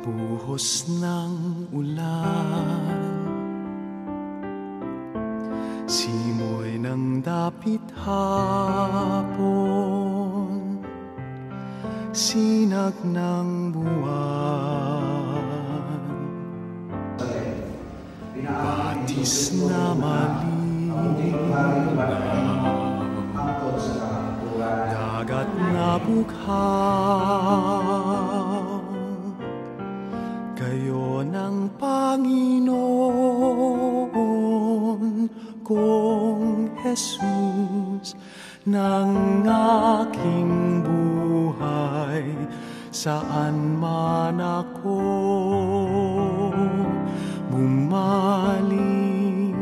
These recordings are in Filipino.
Buhos ng ulan, simoy ng dapit hapon, sinag ng buwan, batis na malinaw, dagat na bughaw, kayo ng Panginoon kong Jesus, ng aking buhay, saan man ako bumaling,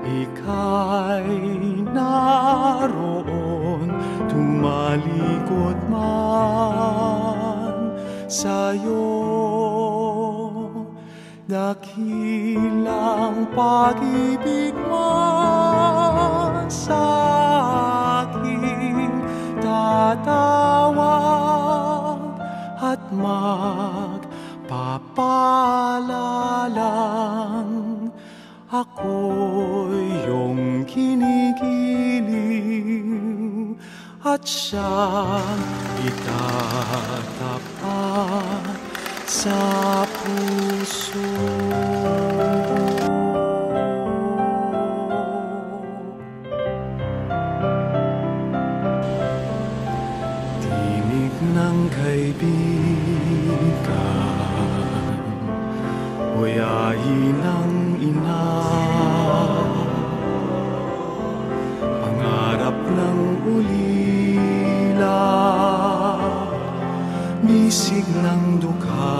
ika'y naroon, tumalikod man sa'yo. Dakilang pag-ibig mo sa aking tatawag at magpapalalang ako'y iyong kinigiliw at siyang itatapat sa puso. Tinig ng kaibigan, huyahin ng ina, pangarap ng ulila, bisig ng dukha,